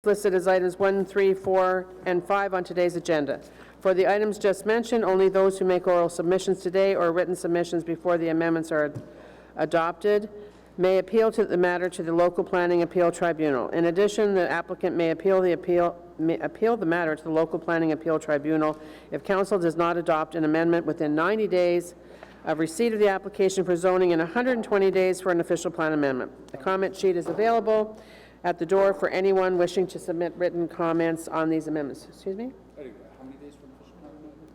listed as items 1, 3, 4, and 5 on today's agenda. For the items just mentioned, only those who make oral submissions today or written submissions before the amendments are adopted may appeal to the matter to the local planning appeal tribunal. In addition, the applicant may appeal the matter to the local planning appeal tribunal if council does not adopt an amendment within 90 days of receipt of the application for zoning and 120 days for an official plan amendment. The comment sheet is available at the door for anyone wishing to submit written comments on these amendments. Excuse me? How many days for official plan amendment?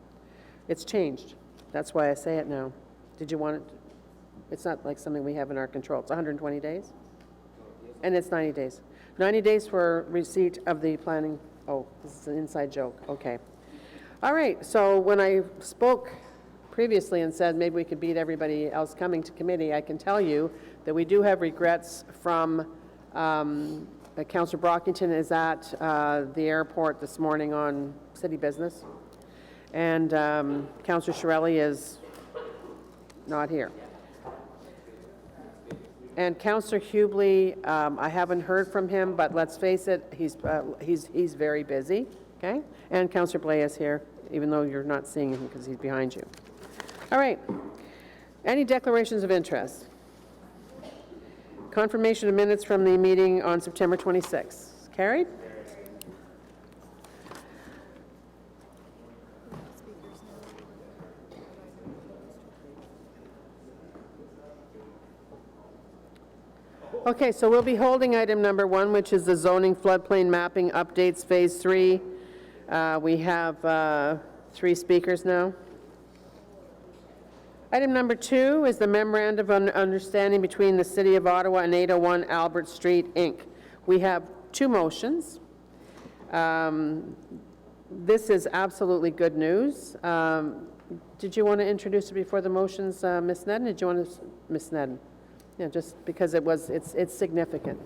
It's changed. That's why I say it now. Did you want it? It's not like something we have in our control. It's 120 days? And it's 90 days. 90 days for receipt of the planning. Oh, this is an inside joke. Okay. All right. So when I spoke previously and said maybe we could beat everybody else coming to committee, I can tell you that we do have regrets from Councillor Brockington is at the airport this morning on city business, and Councillor Shirelli is not here. And Councillor Hubley, I haven't heard from him, but let's face it, he's very busy. Okay, and Councillor Blais is here, even though you're not seeing him because he's behind you. All right. Any declarations of interest? Confirmation of minutes from the meeting on September 26th. Carried? Okay, so we'll be holding item number 1, which is the zoning floodplain mapping updates phase 3. We have 3 speakers now. Item number 2 is the memorandum of understanding between the City of Ottawa and 801 Albert Street, Inc. We have 2 motions. This is absolutely good news. Did you want to introduce it before the motions, Ms. Nedden? Did you want to, Ms. Nedden? Yeah, just because it's significant.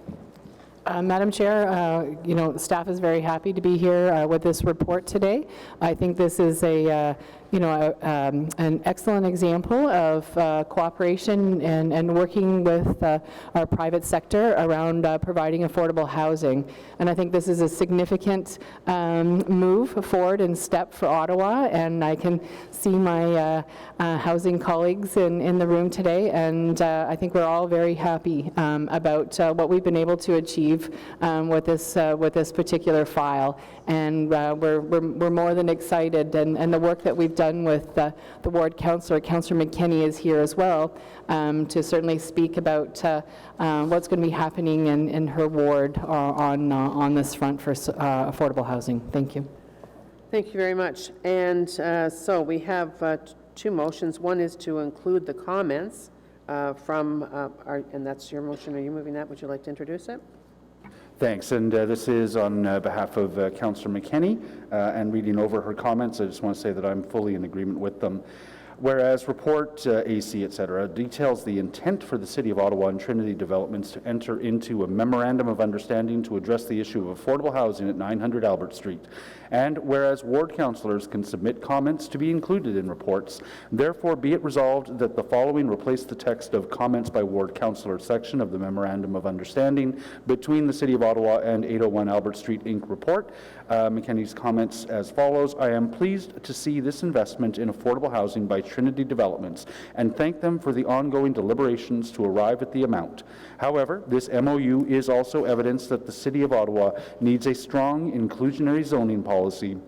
Madam Chair, staff is very happy to be here with this report today. I think this is an excellent example of cooperation and working with our private sector around providing affordable housing. And I think this is a significant move forward and step for Ottawa, and I can see my housing colleagues in the room today, and I think we're all very happy about what we've been able to achieve with this particular file, and we're more than excited. And the work that we've done with the ward councillor, Councillor McKinney, is here as well to certainly speak about what's going to be happening in her ward on this front for affordable housing. Thank you. Thank you very much. And so we have 2 motions. One is to include the comments from and that's your motion. Are you moving that? Would you like to introduce it? Thanks, and this is on behalf of Councillor McKinney, and reading over her comments, I just want to say that I'm fully in agreement with them. Whereas report AC, etc., details the intent for the City of Ottawa and Trinity Developments to enter into a memorandum of understanding to address the issue of affordable housing at 900 Albert Street. And whereas ward councillors can submit comments to be included in reports, therefore be it resolved that the following replace the text of comments by ward councillor section of the memorandum of understanding between the City of Ottawa and 801 Albert Street Inc. report. McKinney's comments as follows: I am pleased to see this investment in affordable housing by Trinity Developments and thank them for the ongoing deliberations to arrive at the amount. However, this MOU is also evidence that the City of Ottawa needs a strong inclusionary zoning policy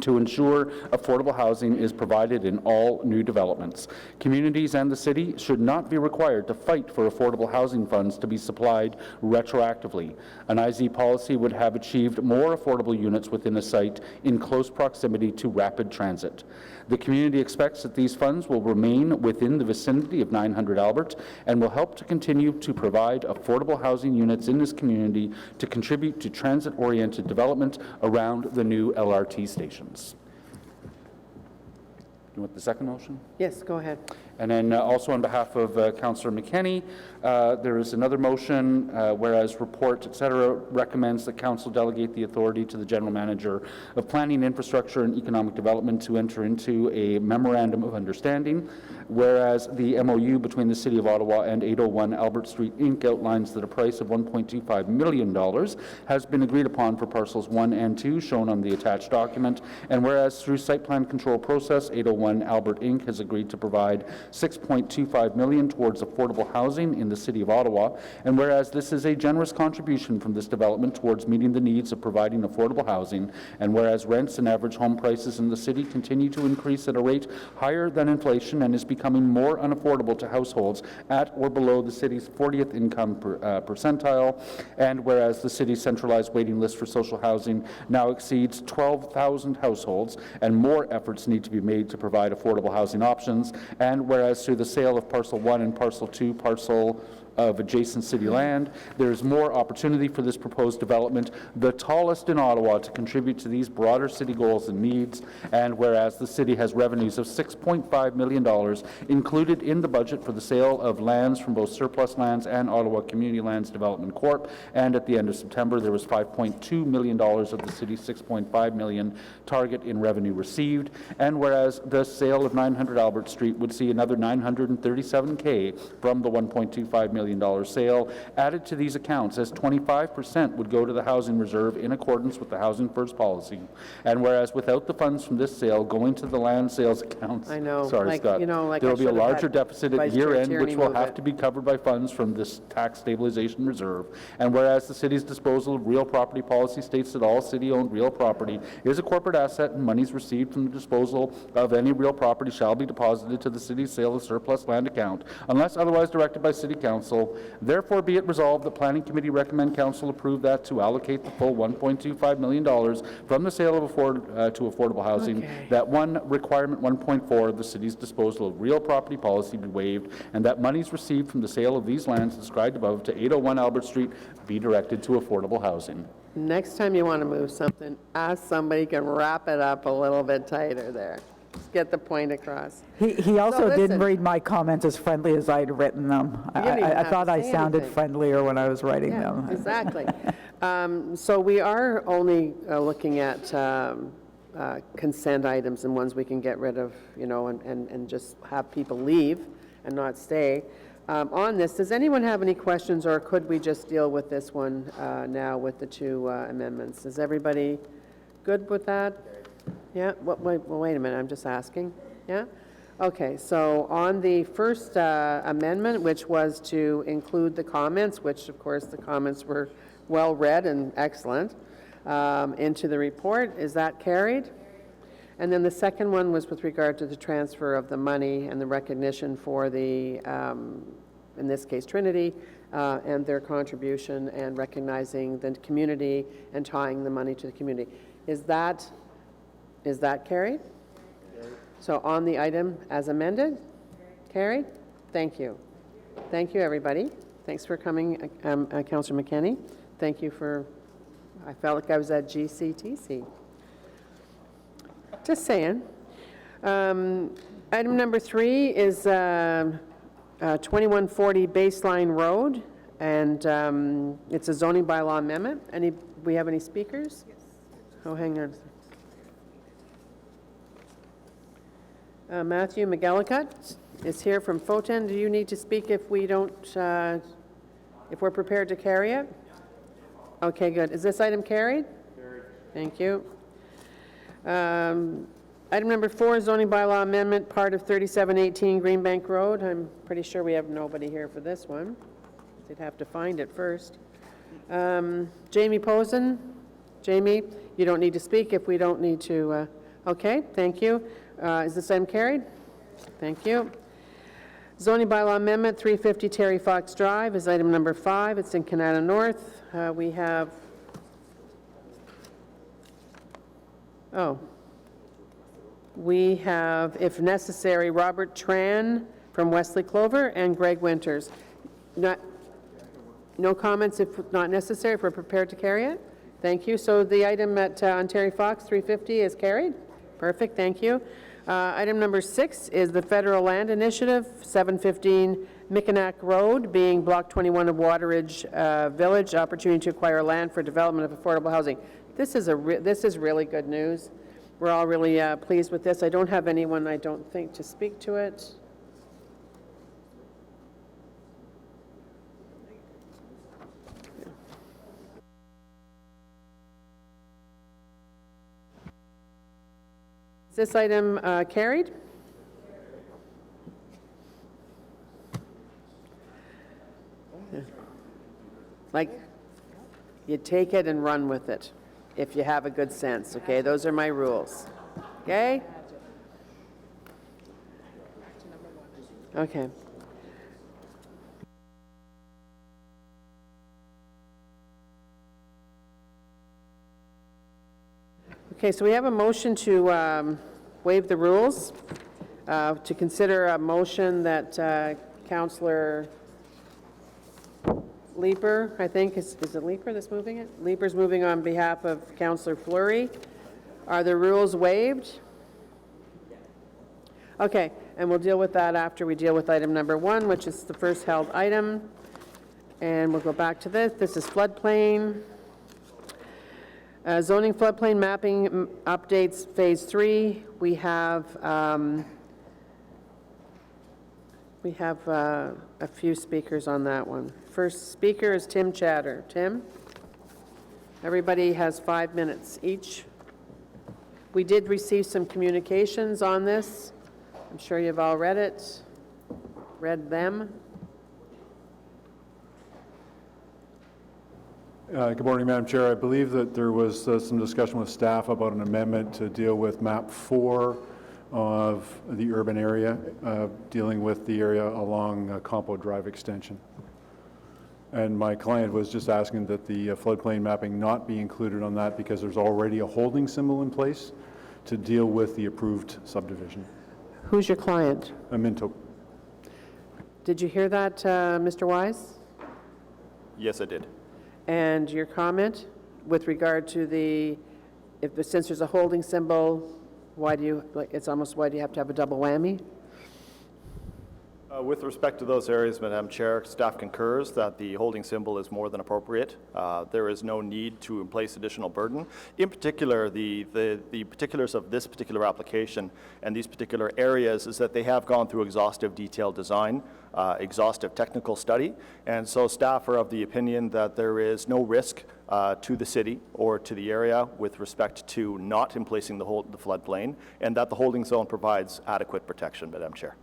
to ensure affordable housing is provided in all new developments. Communities and the city should not be required to fight for affordable housing funds to be supplied retroactively. An IZ policy would have achieved more affordable units within a site in close proximity to rapid transit. The community expects that these funds will remain within the vicinity of 900 Albert and will help to continue to provide affordable housing units in this community to contribute to transit-oriented development around the new LRT stations. You want the second motion? Yes, go ahead. And then also on behalf of Councillor McKenney, there is another motion, whereas report, et cetera, recommends that council delegate the authority to the general manager of planning, infrastructure, and economic development to enter into a memorandum of understanding, whereas the MOU between the City of Ottawa and 801 Albert Street Inc. outlines that a price of $1.25 million has been agreed upon for parcels 1 and 2 shown on the attached document, and whereas through site plan control process, 801 Albert Inc. has agreed to provide $6.25 million towards affordable housing in the City of Ottawa, and whereas this is a generous contribution from this development towards meeting the needs of providing affordable housing, and whereas rents and average home prices in the city continue to increase at a rate higher than inflation and is becoming more unaffordable to households at or below the city's 40th income percentile, and whereas the city's centralized waiting list for social housing now exceeds 12,000 households, and more efforts need to be made to provide affordable housing options, and whereas through the sale of Parcel 1 and Parcel 2 parcel of adjacent city land, there is more opportunity for this proposed development, the tallest in Ottawa, to contribute to these broader city goals and needs, and whereas the city has revenues of $6.5 million included in the budget for the sale of lands from both Surplus Lands and Ottawa Community Lands Development Corp., and at the end of September there was $5.2 million of the city's $6.5 million target in revenue received, and whereas the sale of 900 Albert Street would see another $937K from the $1.25 million sale added to these accounts, as 25% would go to the housing reserve in accordance with the Housing First policy. And whereas without the funds from this sale going to the land sales accounts, I know, sorry, like, Scott, you know, like there I will be a should have larger had deficit at Vice year Chair end, Tierney which will move have it. to be covered by funds from this tax stabilization reserve. And whereas the city's disposal of real property policy states that all city-owned real property is a corporate asset, and monies received from the disposal of any real property shall be deposited to the city's sale of surplus land account, unless otherwise directed by City Council. Therefore be it resolved, the Planning Committee recommend Council approve that to allocate the full $1.25 million from the sale of to affordable housing, that one requirement 1.4 of the city's disposal of real property policy be waived, and that monies received from the sale of these lands described above to 801 Albert Street be directed to affordable housing. Next time you want to move something, ask somebody can wrap it up a little bit tighter there. Just get the point across. He also listen. didn't read my comments as friendly as I'd written them. You didn't even I have thought to I say sounded anything. friendlier when I was writing Yeah, them. exactly. So we are only looking at consent items and ones we can get rid of, you know, and just have people leave and not stay. On this, does anyone have any questions, or could we just deal with this one now with the two amendments? Is everybody good with that? Yeah, wait a minute, I'm just asking. Yeah? Okay, so on the first amendment, which was to include the comments, which of course the comments were well read and excellent, into the report, is that carried? And then the second one was with regard to the transfer of the money and the recognition for the, in this case, Trinity, and their contribution, and recognizing the community and tying the money to the community. Is that carried? So on the item as amended? Carried? Thank you. Thank you, everybody. Thanks for coming, Councillor McKenney. Thank you for, I felt like I was at GCTC. Just saying. Item number 3 is 2140 Baseline Road, and it's a zoning bylaw amendment. We have any speakers? Yes. Oh, hang on. Matthew McGillicuddy is here from Foten. Do you need to speak if we don't, if we're prepared to carry it? Okay, good. Is this item carried? Carried. Thank you. Item number 4, zoning bylaw amendment, part of 3718 Greenbank Road. I'm pretty sure we have nobody here for this one. They'd have to find it first. Jamie Posen. Jamie, you don't need to speak if we don't need to. Okay, thank you. Is this item carried? Thank you. Zoning bylaw amendment, 350 Terry Fox Drive is item number 5. It's in Canada North. We have, if necessary, Robert Tran from Wesley Clover and Greg Winters. No comments if not necessary, if we're prepared to carry it? Thank you. So the item at on Terry Fox, 350, is carried? Perfect, thank you. Item number 6 is the Federal Land Initiative, 715 Mickinac Road, being Block 21 of Wateridge Village, opportunity to acquire land for development of affordable housing. This is really good news. We're all really pleased with this. I don't have anyone, I don't think, to speak to it. Is this item carried? Like, you take it and run with it, if you have a good sense, okay? Those are my rules, okay? Okay. Okay, so we have a motion to waive the rules, to consider a motion that Councillor Leeper, I think, is it Leeper that's moving it? Leeper's moving on behalf of Councillor Fleury. Are the rules waived? Okay, and we'll deal with that after we deal with item number 1, which is the first held item. And we'll go back to this. This is floodplain. Zoning floodplain mapping updates, phase 3. We have a few speakers on that one. First speaker is Tim Chatter. Tim? Everybody has 5 minutes each. We did receive some communications on this. I'm sure you've all read it, read them. Good morning, Madam Chair. I believe that there was some discussion with staff about an amendment to deal with map 4 of the urban area, dealing with the area along Compo Drive extension. And my client was just asking that the floodplain mapping not be included on that because there's already a holding symbol in place to deal with the approved subdivision. Who's your client? Minto. Did you hear that, Mr. Wise? Yes, I did. And your comment with regard to since there's a holding symbol, why do you have to have a double whammy? With respect to those areas, Madam Chair, staff concurs that the holding symbol is more than appropriate. There is no need to place additional burden. In particular, the particulars of this particular application and these particular areas is that they have gone through exhaustive detailed design, exhaustive technical study, and so staff are of the opinion that there is no risk to the city or to the area with respect to not in placing the floodplain, and that the holding zone provides adequate protection, Madam Chair.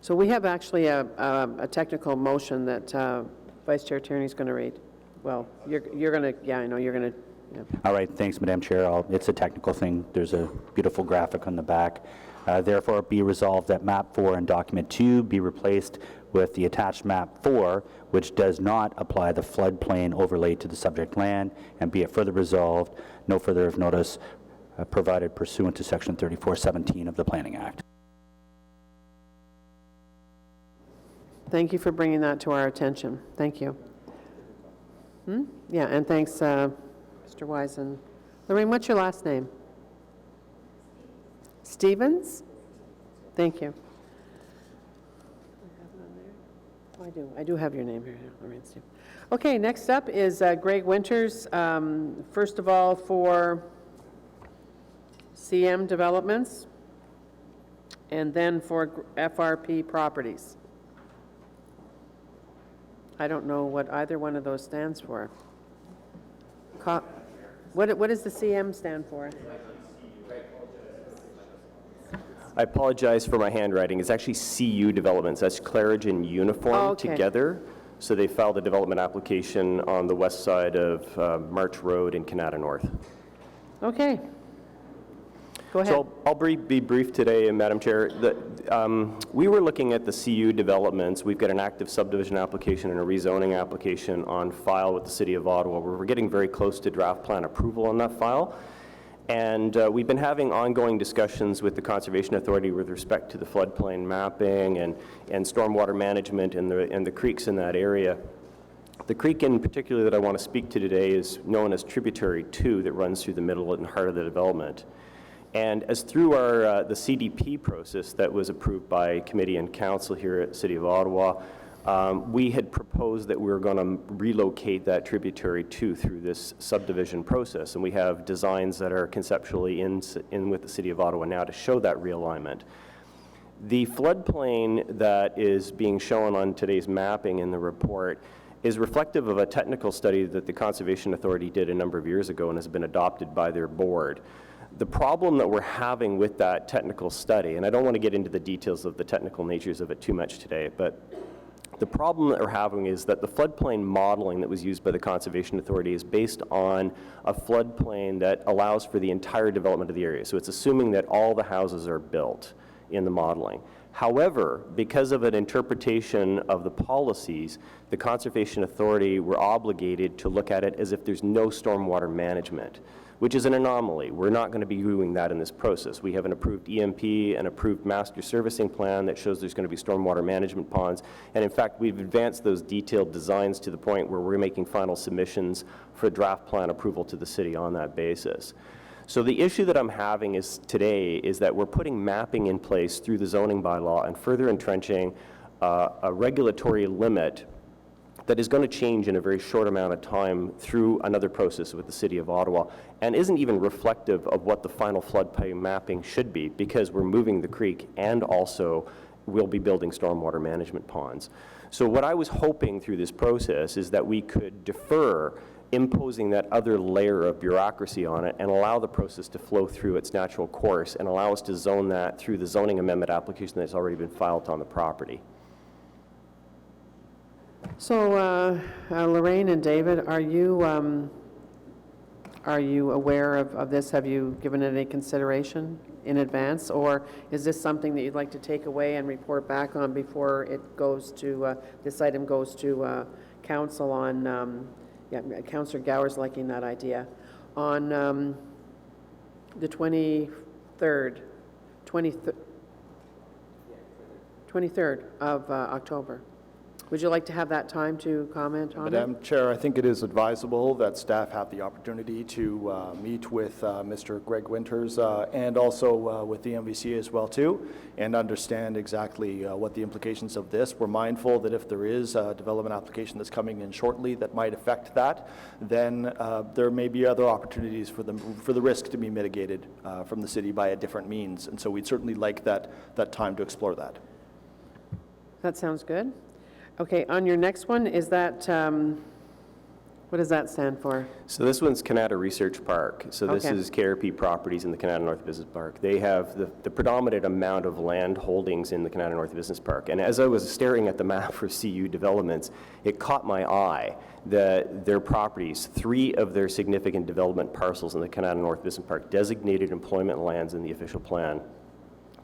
So we have actually a technical motion that Vice Chair Tierney is going to read. Well, you're going to, yeah, I know you're going to. Yeah. All right, thanks, Madam Chair. It's a technical thing. There's a beautiful graphic on the back. Therefore, be resolved that map 4 and document 2 be replaced with the attached map 4, which does not apply the floodplain overlay to the subject land, and be it further resolved, no further of notice provided pursuant to Section 3417 of the Planning Act. Thank you for bringing that to our attention. Thank you. Yeah, and thanks, Mr. Wise. And Lorraine, what's your last name? Stevens? Thank you. I do have your name here, Lorraine Stevens. Okay, next up is Greg Winters. First of all, for CM Developments, and then for FRP Properties. I don't know what either one of those stands for. What does the CM stand for? I apologize for my handwriting. It's actually CU Developments. That's Claridge Uniform okay. together. So they filed a development application on the west side of March Road in Canada North. Okay. Go ahead. So I'll be brief today, Madam Chair. We were looking at the CU developments. We've got an active subdivision application and a rezoning application on file with the City of Ottawa. We're getting very close to draft plan approval on that file. And we've been having ongoing discussions with the Conservation Authority with respect to the floodplain mapping and stormwater management and the creeks in that area. The creek in particular that I want to speak to today is known as Tributary 2 that runs through the middle and heart of the development. And as through our the CDP process that was approved by committee and council here at the City of Ottawa, we had proposed that we were going to relocate that Tributary 2 through this subdivision process, and we have designs that are conceptually in with the City of Ottawa now to show that realignment. The floodplain that is being shown on today's mapping in the report is reflective of a technical study that the Conservation Authority did a number of years ago and has been adopted by their board. The problem that we're having with that technical study, and I don't want to get into the details of the technical natures of it too much today, but the problem that we're having is that the floodplain modeling that was used by the Conservation Authority is based on a floodplain that allows for the entire development of the area. So it's assuming that all the houses are built in the modeling. However, because of an interpretation of the policies, the Conservation Authority were obligated to look at it as if there's no stormwater management, which is an anomaly. We're not going to be doing that in this process. We have an approved EMP, an approved master servicing plan that shows there's going to be stormwater management ponds, and in fact, we've advanced those detailed designs to the point where we're making final submissions for draft plan approval to the city on that basis. So the issue that I'm having today is that we're putting mapping in place through the zoning bylaw and further entrenching a regulatory limit that is going to change in a very short amount of time through another process with the City of Ottawa, and isn't even reflective of what the final floodplain mapping should be, because we're moving the creek and also we'll be building stormwater management ponds. So what I was hoping through this process is that we could defer imposing that other layer of bureaucracy on it and allow the process to flow through its natural course and allow us to zone that through the zoning amendment application that's already been filed on the property. So Lorraine and David, are you aware of this? Have you given it any consideration in advance, or is this something that you'd like to take away and report back on before it goes to, this item goes to council on, yeah, Councillor Gower's liking that idea, on the 23rd of October? Would you like to have that time to comment on it? Madam Chair, I think it is advisable that staff have the opportunity to meet with Mr. Greg Winters and also with the MVC as well too, and understand exactly what the implications of this. We're mindful that if there is a development application that's coming in shortly that might affect that, then there may be other opportunities for the risk to be mitigated from the city by a different means, and so we'd certainly like that time to explore that. That sounds good. Okay, on your next one, is that, what does that stand for? So this one's Canada Research Park. So this Okay. is KRP Properties in the Canada North Business Park. They have the predominant amount of land holdings in the Canada North Business Park. And as I was staring at the map for CU developments, it caught my eye that their properties, 3 of their significant development parcels in the Canada North Business Park, designated employment lands in the official plan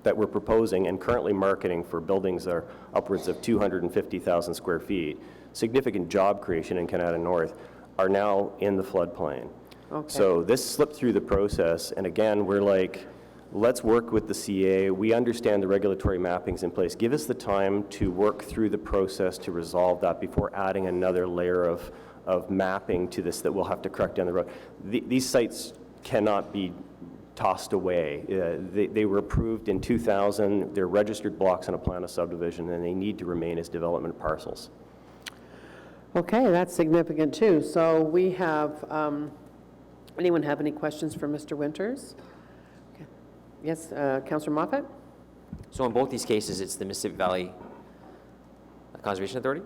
that we're proposing and currently marketing for buildings that are upwards of 250,000 square feet, significant job creation in Canada North, are now in the floodplain. Okay. So this slipped through the process, and again, we're like, let's work with the CA. We understand the regulatory mappings in place. Give us the time to work through the process to resolve that before adding another layer of mapping to this that we'll have to correct down the road. These sites cannot be tossed away. They were approved in 2000. They're registered blocks on a plan of subdivision, and they need to remain as development parcels. Okay, that's significant too. So we have, anyone have any questions for Mr. Winters? Okay. Yes, Councillor Moffat? So in both these cases, it's the Mississippi Valley Conservation Authority?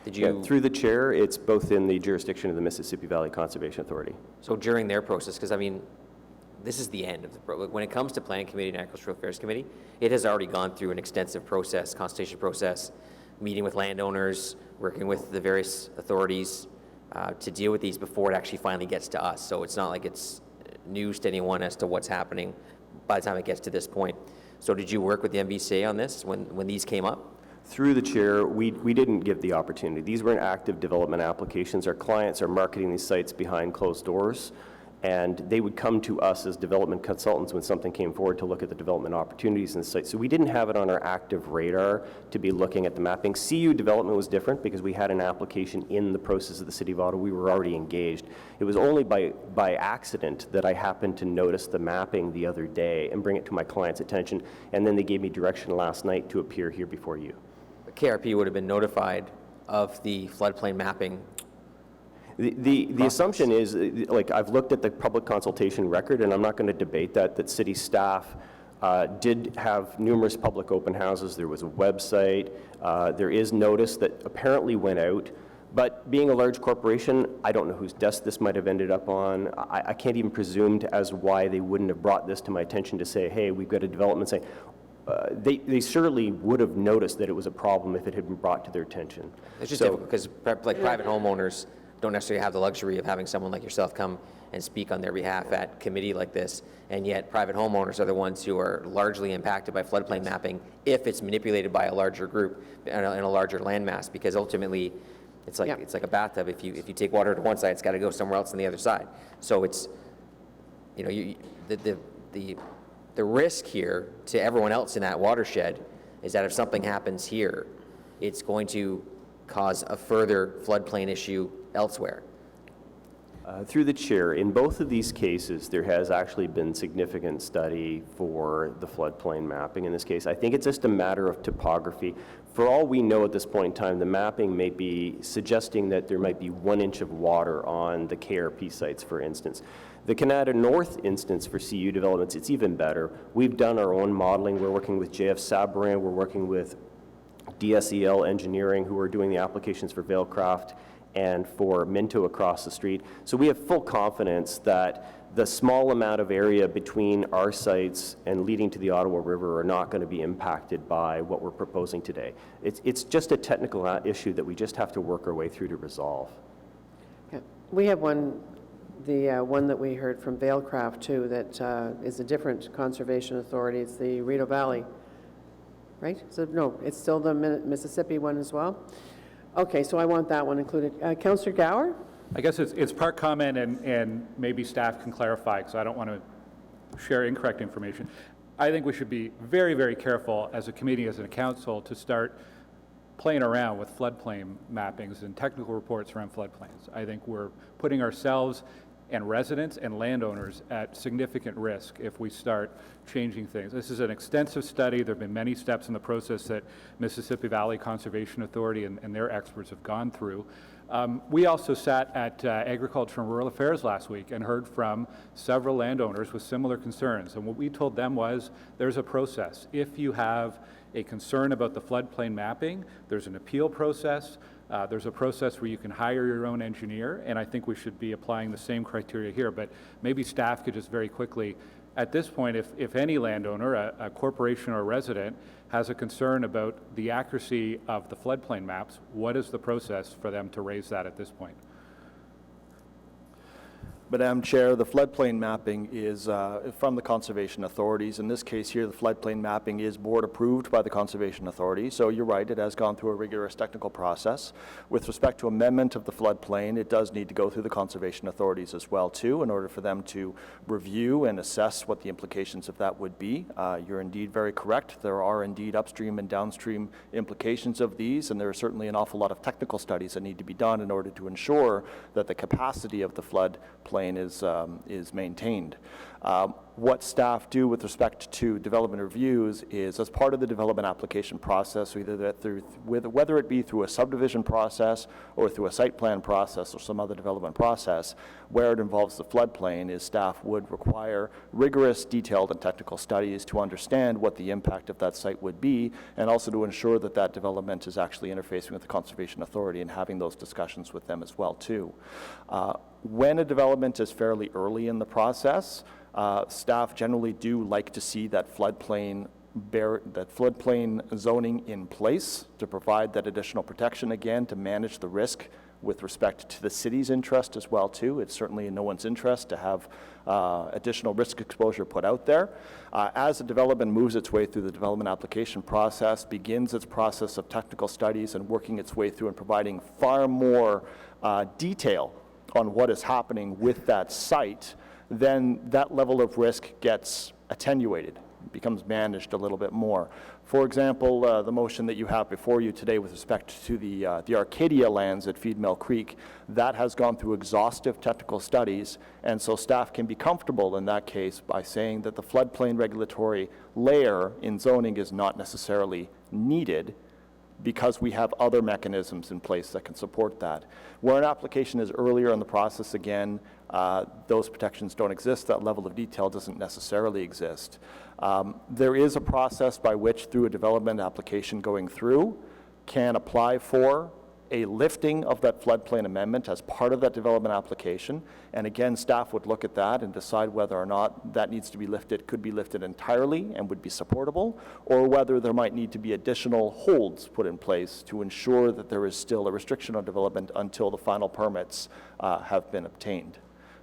Did you? Yeah, through the chair, it's both in the jurisdiction of the Mississippi Valley Conservation Authority. So during their process, because I mean, this is the end of the process. When it comes to Planning Committee and Agricultural Affairs Committee, it has already gone through an extensive process, consultation process, meeting with landowners, working with the various authorities to deal with these before it actually finally gets to us. So it's not like it's news to anyone as to what's happening by the time it gets to this point. So did you work with the MVCA on this when these came up? Through the chair, we didn't give the opportunity. These were active development applications. Our clients are marketing these sites behind closed doors, And they would come to us as development consultants when something came forward to look at the development opportunities in the site. So we didn't have it on our active radar to be looking at the mapping. CU development was different because we had an application in the process of the City of Ottawa. We were already engaged. It was only by accident that I happened to notice the mapping the other day and bring it to my client's attention. And then they gave me direction last night to appear here before you. KRP would have been notified of the floodplain mapping. The assumption is, like, I've looked at the public consultation record, and I'm not going to debate that city staff did have numerous public open houses. There was a website. There is notice that apparently went out. But being a large corporation, I don't know whose desk this might have ended up on. I can't even presume as why they wouldn't have brought this to my attention to say, hey, we've got a development saying. They surely would have noticed that it was a problem if it had been brought to their attention. It's just difficult because like private homeowners don't necessarily have the luxury of having someone like yourself come and speak on their behalf at committee like this, and yet private homeowners are the ones who are largely impacted by floodplain mapping if it's manipulated by a larger group and a larger landmass, because ultimately it's like it's like a bathtub. If you take water to one side, it's got to go somewhere else on the other side. So it's, you know, the risk here to everyone else in that watershed is that if something happens here, it's going to cause a further floodplain issue elsewhere. Through the chair, in both of these cases, there has actually been significant study for the floodplain mapping in this case. I think it's just a matter of topography. For all we know at this point in time, the mapping may be suggesting that there might be 1 inch of water on the KRP sites, for instance. The Canada North instance for CU developments, it's even better. We've done our own modeling. We're working with JF Sabourin. We're working with DSEL Engineering, who are doing the applications for Vailcraft and for Minto across the street. So we have full confidence that the small amount of area between our sites and leading to the Ottawa River are not going to be impacted by what we're proposing today. It's just a technical issue that we just have to work our way through to resolve. Okay. We have one, the one that we heard from Vailcraft too, that is a different conservation authority. It's the Rideau Valley, right? So no, it's still the Mississippi one as well. Okay, so I want that one included. Councillor Gower? I guess it's part comment and maybe staff can clarify, because I don't want to share incorrect information. I think we should be very, very careful as a committee, as a council, to start playing around with floodplain mappings and technical reports around floodplains. I think we're putting ourselves and residents and landowners at significant risk if we start changing things. This is an extensive study. There have been many steps in the process that Mississippi Valley Conservation Authority and their experts have gone through. We also sat at Agriculture and Rural Affairs last week and heard from several landowners with similar concerns. And what we told them was there's a process. If you have a concern about the floodplain mapping, there's an appeal process. There's a process where you can hire your own engineer, and I think we should be applying the same criteria here. But maybe staff could just very quickly, at this point, if any landowner, a corporation or a resident, has a concern about the accuracy of the floodplain maps, what is the process for them to raise that at this point? Madam Chair, the floodplain mapping is from the conservation authorities. In this case here, the floodplain mapping is board approved by the conservation authority. So you're right, it has gone through a rigorous technical process. With respect to amendment of the floodplain, it does need to go through the conservation authorities as well too, in order for them to review and assess what the implications of that would be. You're indeed very correct. There are indeed upstream and downstream implications of these, and there are certainly an awful lot of technical studies that need to be done in order to ensure that the capacity of the floodplain is maintained. What staff do with respect to development reviews is, as part of the development application process, whether it be through a subdivision process or through a site plan process or some other development process, where it involves the floodplain, is staff would require rigorous, detailed, and technical studies to understand what the impact of that site would be, and also to ensure that that development is actually interfacing with the Conservation Authority and having those discussions with them as well too. When a development is fairly early in the process, staff generally do like to see that floodplain zoning in place to provide that additional protection, again, to manage the risk with respect to the city's interest as well too. It's certainly in no one's interest to have additional risk exposure put out there. As the development moves its way through the development application process, begins its process of technical studies and working its way through and providing far more detail on what is happening with that site, then that level of risk gets attenuated, becomes managed a little bit more. For example, the motion that you have before you today with respect to the Arcadia lands at Feed Mill Creek, that has gone through exhaustive technical studies, and so staff can be comfortable in that case by saying that the floodplain regulatory layer in zoning is not necessarily needed because we have other mechanisms in place that can support that. Where an application is earlier in the process, again, those protections don't exist. That level of detail doesn't necessarily exist. There is a process by which, through a development application going through, can apply for a lifting of that floodplain amendment as part of that development application. And again, staff would look at that and decide whether or not that needs to be lifted, could be lifted entirely and would be supportable, or whether there might need to be additional holds put in place to ensure that there is still a restriction on development until the final permits have been obtained.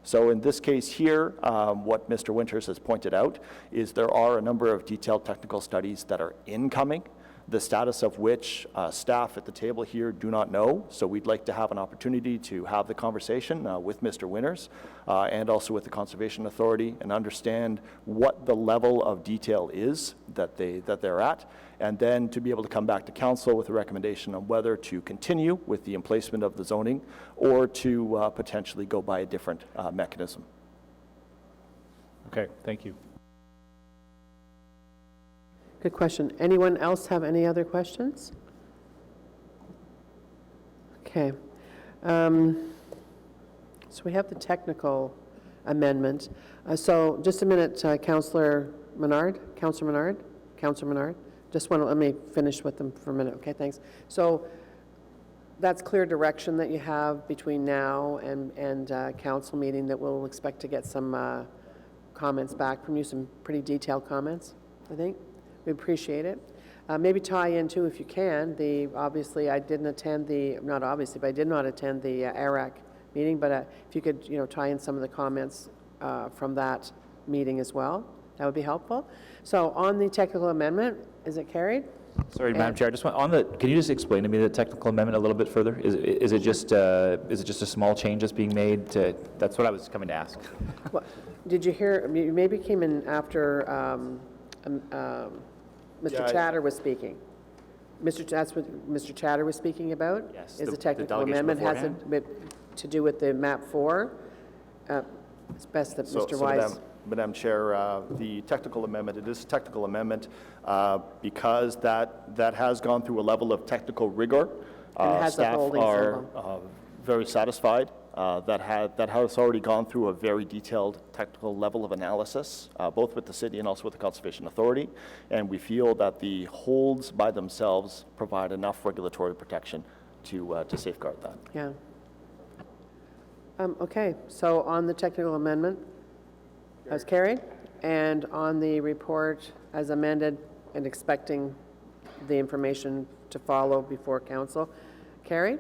So in this case here, what Mr. Winters has pointed out is there are a number of detailed technical studies that are incoming, the status of which staff at the table here do not know. So we'd like to have an opportunity to have the conversation with Mr. Winters and also with the Conservation Authority and understand what the level of detail is that they're at, and then to be able to come back to council with a recommendation on whether to continue with the emplacement of the zoning or to potentially go by a different mechanism. Okay, thank you. Good question. Anyone else have any other questions? Okay. So we have the technical amendment. So just a minute, Councillor Menard. Just want to, let me finish with them for a minute. Okay, thanks. So that's clear direction that you have between now and council meeting, that we'll expect to get some comments back from you, some pretty detailed comments, I think. We appreciate it. Maybe tie in too, if you can, obviously I didn't attend not obviously, but I did not attend the ARAC meeting, but if you could, tie in some of the comments from that meeting as well, that would be helpful. So on the technical amendment, is it carried? Sorry, Madam Chair, I just want can you just explain to me the technical amendment a little bit further? Is it just a small change that's being made? That's what I was coming to ask. Well, did you hear, you maybe came in after Mr. Chatter was speaking. That's what Mr. Chatter was speaking about? Yes, Is the the technical delegation amendment has beforehand? to do with the map 4? It's best that Mr. Wise. Madam Chair, the technical amendment, it is a technical amendment because that has gone through a level of technical rigor. And it has a staff holding are symbol. very satisfied. That has already gone through a very detailed technical level of analysis, both with the city and also with the Conservation Authority, and we feel that the holds by themselves provide enough regulatory protection to safeguard that. Yeah. Okay, so on the technical amendment, as carried, and on the report as amended and expecting the information to follow before council, carried?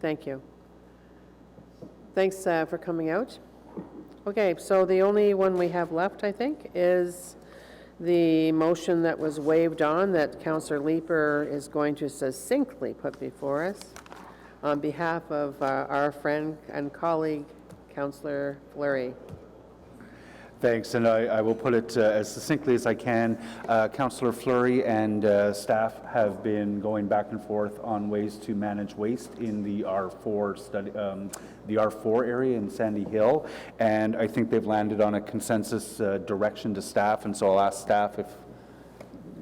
Thank you. Thanks for coming out. Okay, so the only one we have left, I think, is the motion that was waived on that Councillor Leeper is going to succinctly put before us on behalf of our friend and colleague, Councillor Fleury. Thanks, and I will put it as succinctly as I can. Councillor Fleury and staff have been going back and forth on ways to manage waste in the R4 study, the R4 area in Sandy Hill, and I think they've landed on a consensus direction to staff, and so I'll ask staff, if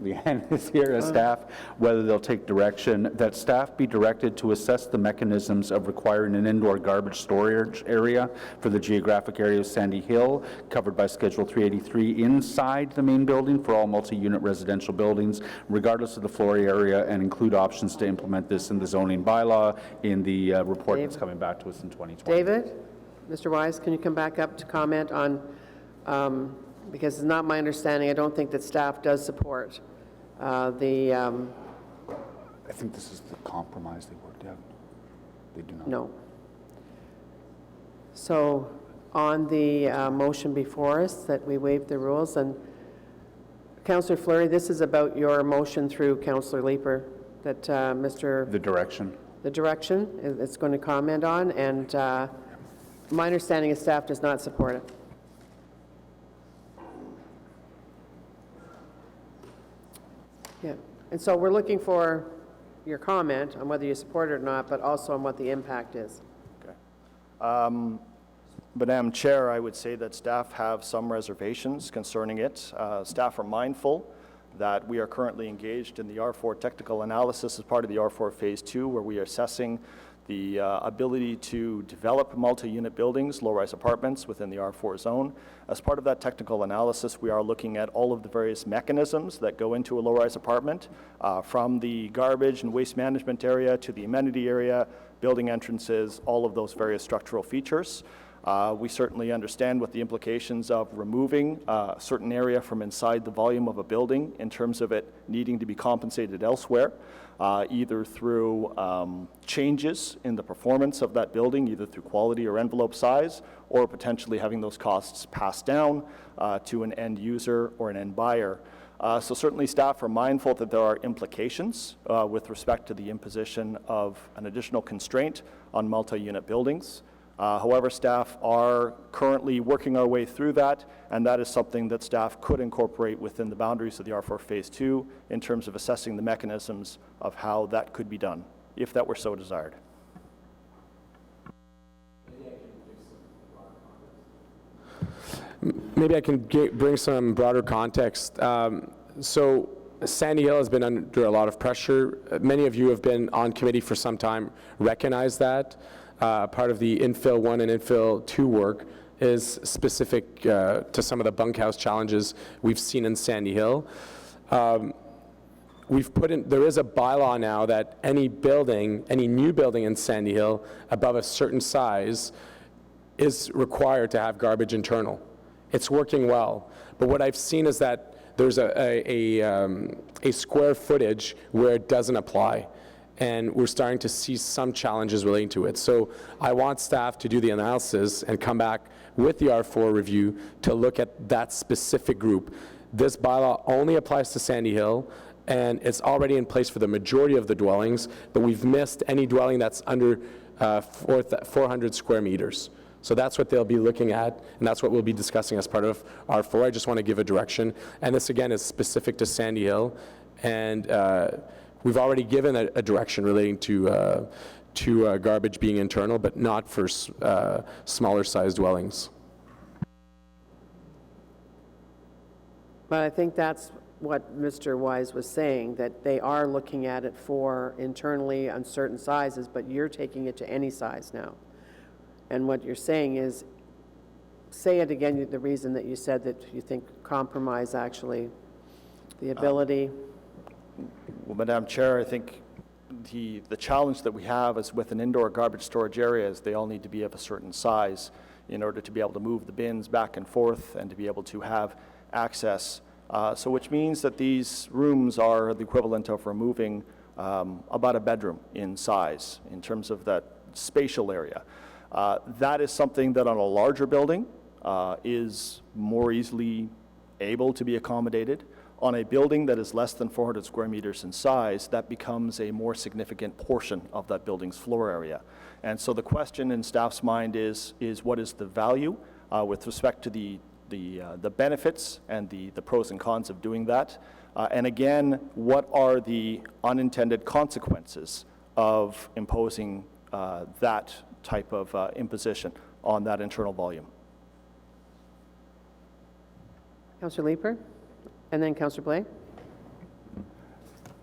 Leanne is here as staff, whether they'll take direction, that staff be directed to assess the mechanisms of requiring an indoor garbage storage area for the geographic area of Sandy Hill, covered by Schedule 383, inside the main building for all multi-unit residential buildings, regardless of the floor area, and include options to implement this in the zoning bylaw in the report that's coming back to us in 2020. David, Mr. Wise, can you come back up to comment on, because it's not my understanding, I don't think that staff does support I think this is the compromise they worked out. They do not. No. So on the motion before us that we waive the rules, and Councillor Fleury, this is about your motion through Councillor Leeper that Mr. The direction. The direction it's going to comment on, and my understanding is staff does not support it. And so we're looking for your comment on whether you support it or not, but also on what the impact is. Madam Chair, I would say that staff have some reservations concerning it. Staff are mindful that we are currently engaged in the R4 technical analysis as part of the R4 Phase 2, where we are assessing the ability to develop multi-unit buildings, low-rise apartments within the R4 zone. As part of that technical analysis, we are looking at all of the various mechanisms that go into a low-rise apartment, from the garbage and waste management area to the amenity area, building entrances, all of those various structural features. We certainly understand what the implications of removing a certain area from inside the volume of a building in terms of it needing to be compensated elsewhere, either through changes in the performance of that building, either through quality or envelope size, or potentially having those costs passed down to an end user or an end buyer. So certainly staff are mindful that there are implications with respect to the imposition of an additional constraint on multi-unit buildings. However, staff are currently working our way through that, and that is something that staff could incorporate within the boundaries of the R4 Phase 2 in terms of assessing the mechanisms of how that could be done, if that were so desired. Maybe I can bring some broader context. So Sandy Hill has been under a lot of pressure. Many of you have been on committee for some time, recognize that. Part of the Infill 1 and Infill 2 work is specific to some of the bunkhouse challenges we've seen in Sandy Hill. There is a bylaw now that any new building in Sandy Hill above a certain size is required to have garbage internal. It's working well, but what I've seen is that there's a square footage where it doesn't apply. And we're starting to see some challenges relating to it. So I want staff to do the analysis and come back with the R4 review to look at that specific group. This bylaw only applies to Sandy Hill, and it's already in place for the majority of the dwellings, but we've missed any dwelling that's under 400 square meters. So that's what they'll be looking at, and that's what we'll be discussing as part of R4. I just want to give a direction. And this, again, is specific to Sandy Hill. And we've already given a direction relating to garbage being internal, but not for smaller sized dwellings. But I think that's what Mr. Wise was saying, that they are looking at it for internally on certain sizes, but you're taking it to any size now. And what you're saying is, say it again, the reason that you said that you think compromise actually, the ability. Well, Madam Chair, I think the challenge that we have is with an indoor garbage storage area is they all need to be of a certain size in order to be able to move the bins back and forth and to be able to have access. So which means that these rooms are the equivalent of removing about a bedroom in size in terms of that spatial area. That is something that on a larger building is more easily able to be accommodated. On a building that is less than 400 square meters in size, that becomes a more significant portion of that building's floor area. And so the question in staff's mind is what is the value with respect to the benefits and the pros and cons of doing that? And again, what are the unintended consequences of imposing that type of imposition on that internal volume? Councillor Leeper? And then Councillor Blais?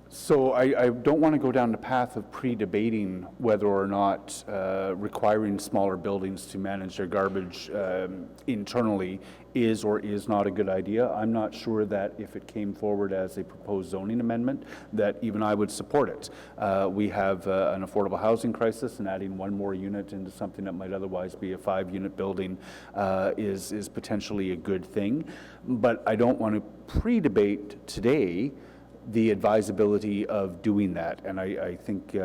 So I don't want to go down the path of pre-debating whether or not requiring smaller buildings to manage their garbage internally is or is not a good idea. I'm not sure that if it came forward as a proposed zoning amendment, that even I would support it. We have an affordable housing crisis, and adding one more unit into something that might otherwise be a 5-unit building is potentially a good thing. But I don't want to pre-debate today the advisability of doing that. And I think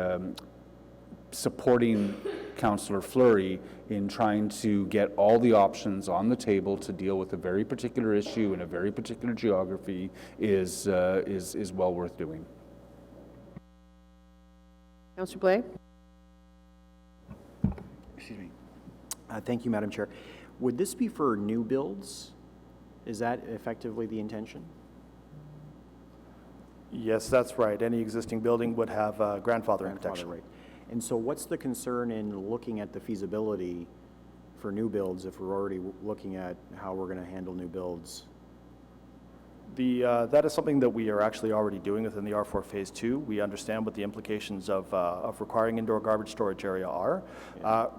supporting Councillor Fleury in trying to get all the options on the table to deal with a very particular issue in a very particular geography is well worth doing. Councillor Blais? Excuse me. Thank you, Madam Chair. Would this be for new builds? Is that effectively the intention? Yes, that's right. Any existing building would have grandfathering Grandfather, protection. right. And so what's the concern in looking at the feasibility for new builds if we're already looking at how we're going to handle new builds? That is something that we are actually already doing within the R4 Phase 2. We understand what the implications of requiring indoor garbage storage area are.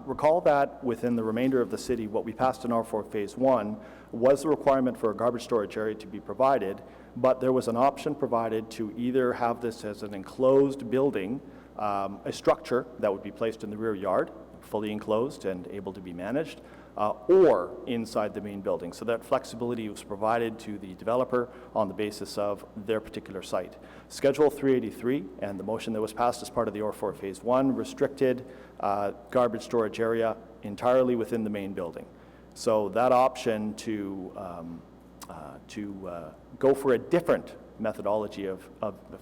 Recall that within the remainder of the city, what we passed in R4 Phase 1 was the requirement for a garbage storage area to be provided, but there was an option provided to either have this as an enclosed building, a structure that would be placed in the rear yard, fully enclosed and able to be managed, or inside the main building. So that flexibility was provided to the developer on the basis of their particular site. Schedule 383 and the motion that was passed as part of the R4 Phase 1 restricted garbage storage area entirely within the main building. So that option to go for a different methodology of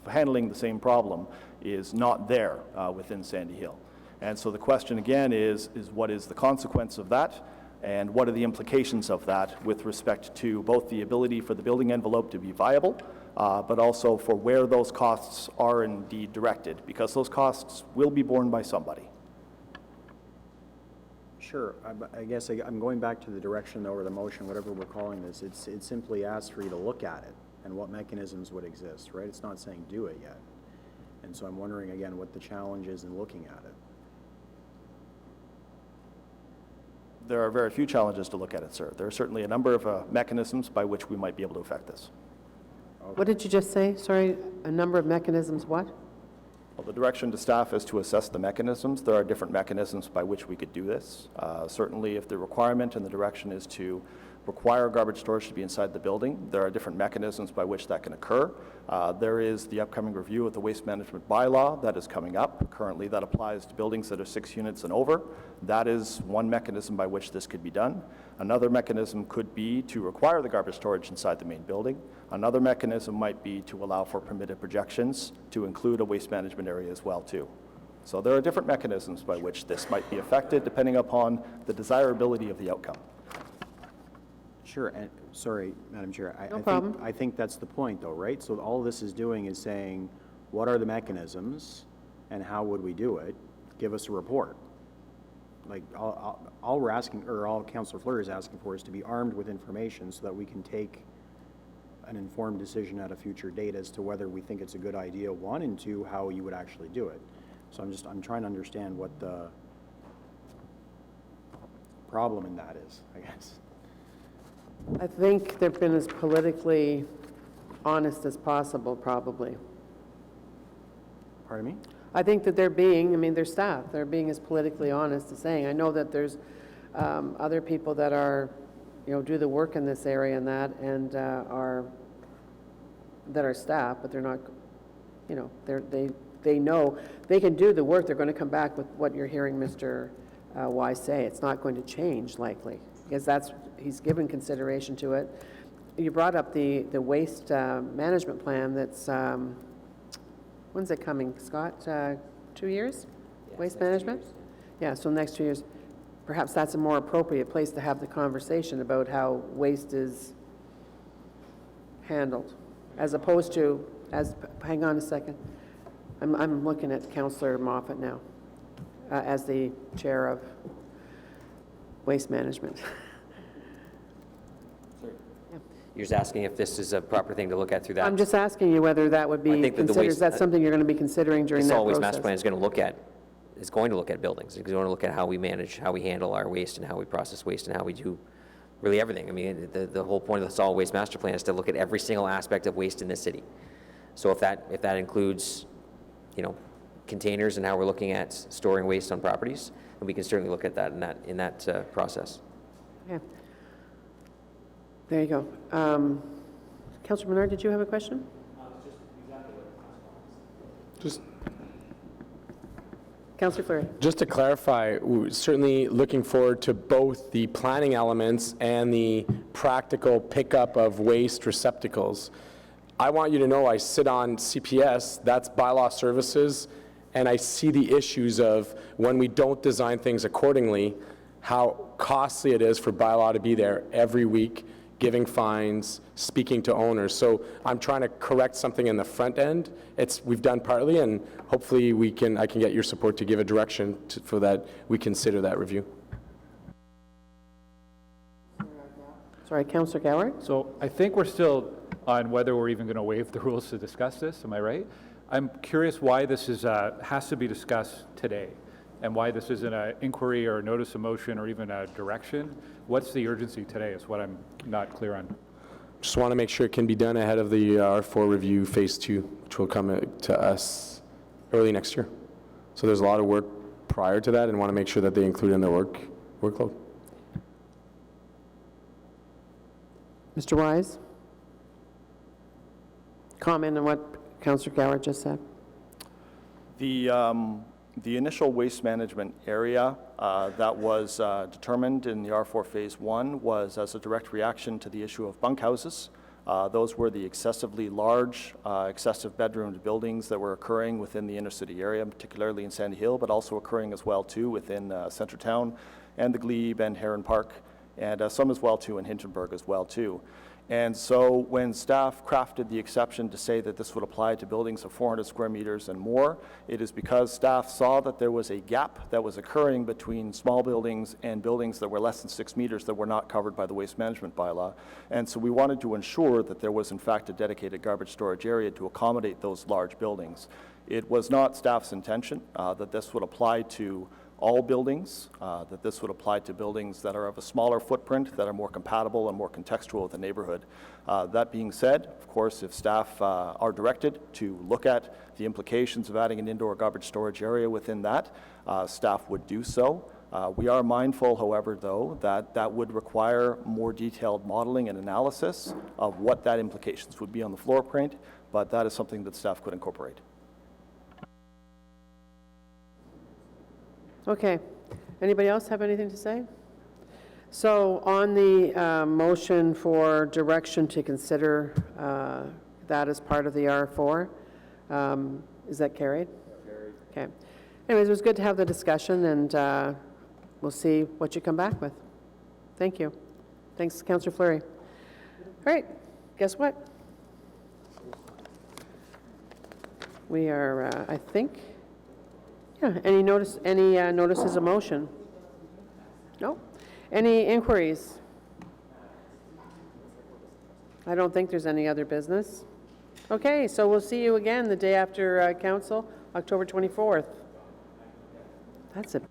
handling the same problem is not there within Sandy Hill. And so the question again is what is the consequence of that? And what are the implications of that with respect to both the ability for the building envelope to be viable, but also for where those costs are indeed directed, because those costs will be borne by somebody. Sure. I guess I'm going back to the direction though, or the motion, whatever we're calling this. It simply asks for you to look at it and what mechanisms would exist, right? It's not saying do it yet. And so I'm wondering again what the challenge is in looking at it. There are very few challenges to look at it, sir. There are certainly a number of mechanisms by which we might be able to affect this. What did you just say? Sorry, a number of mechanisms, what? Well, the direction to staff is to assess the mechanisms. There are different mechanisms by which we could do this. Certainly, if the requirement and the direction is to require garbage storage to be inside the building, there are different mechanisms by which that can occur. There is the upcoming review of the waste management bylaw that is coming up. Currently, that applies to buildings that are 6 units and over. That is one mechanism by which this could be done. Another mechanism could be to require the garbage storage inside the main building. Another mechanism might be to allow for permitted projections to include a waste management area as well, too. So there are different mechanisms by which this might be affected depending upon the desirability of the outcome. Sure, and sorry, Madam Chair. I think that's the point though, right? So all this is doing is saying, what are the mechanisms and how would we do it? Give us a report. Like all we're asking, or all Councillor Fleury is asking for is to be armed with information so that we can take an informed decision at a future date as to whether we think it's a good idea, one, and two, how you would actually do it. So I'm trying to understand what the problem in that is, I guess. I think they've been as politically honest as possible, probably. Pardon me? I think that their staff, they're being as politically honest as saying. I know that there's other people that are, do the work in this area and that, and are staff, but they're not, they know they can do the work. They're going to come back with what you're hearing Mr. Wise say. It's not going to change likely, because he's given consideration to it. You brought up the waste management plan that's, when's it coming, Scott? 2 years? Yes, waste management? 2 years. Yeah, so next 2 years. Perhaps that's a more appropriate place to have the conversation about how waste is handled, as opposed to, hang on a second, I'm looking at Councillor Moffat now, as the chair of waste management. You're just asking if this is a proper thing to look at through that? I'm just asking you whether that would be considered, is that something you're going to be considering during that process? The solid waste master plan is going to look at buildings. It's going to look at how we manage, how we handle our waste and how we process waste and how we do really everything. I mean, the whole point of the solid waste master plan is to look at every single aspect of waste in this city. So if that includes, containers and how we're looking at storing waste on properties, then we can certainly look at that in that process. Okay. There you go. Councillor Menard, did you have a question? Just Councillor Fleury. Just to clarify, we're certainly looking forward to both the planning elements and the practical pickup of waste receptacles. I want you to know I sit on CPS, that's bylaw services, and I see the issues of when we don't design things accordingly, how costly it is for bylaw to be there every week, giving fines, speaking to owners. So I'm trying to correct something in the front end. We've done partly, and hopefully I can get your support to give a direction for that we consider that review. Sorry, Councillor Goward? So I think we're still on whether we're even going to waive the rules to discuss this, am I right? I'm curious why this has to be discussed today, and why this isn't an inquiry or a notice of motion or even a direction. What's the urgency today is what I'm not clear on. Just want to make sure it can be done ahead of the R4 review phase 2, which will come to us early next year. So there's a lot of work prior to that, and want to make sure that they include in their workload. Mr. Wise? Comment on what Councillor Goward just said. The initial waste management area that was determined in the R4 Phase 1 was as a direct reaction to the issue of bunkhouses. Those were the excessively large, excessive bedroomed buildings that were occurring within the inner city area, particularly in Sandy Hill, but also occurring as well too within Centretown and the Glebe and Heron Park, and some as well too in Hintonburg as well too. And so when staff crafted the exception to say that this would apply to buildings of 400 square meters and more, it is because staff saw that there was a gap that was occurring between small buildings and buildings that were less than 6 meters that were not covered by the waste management bylaw. And so we wanted to ensure that there was in fact a dedicated garbage storage area to accommodate those large buildings. It was not staff's intention that this would apply to all buildings, that this would apply to buildings that are of a smaller footprint, that are more compatible and more contextual with the neighborhood. That being said, of course, if staff are directed to look at the implications of adding an indoor garbage storage area within that, staff would do so. We are mindful, however, though, that that would require more detailed modeling and analysis of what that implications would be on the floor print, but that is something that staff could incorporate. Okay. Anybody else have anything to say? So on the motion for direction to consider that as part of the R4, is that carried? Carried. Okay. Anyways, it was good to have the discussion, and we'll see what you come back with. Thank you. Thanks, Councillor Fleury. All right. Guess what? We are, I think... Yeah, any notices of motion? No? Any inquiries? I don't think there's any other business. Okay, so we'll see you again the day after council, October 24th. That's it.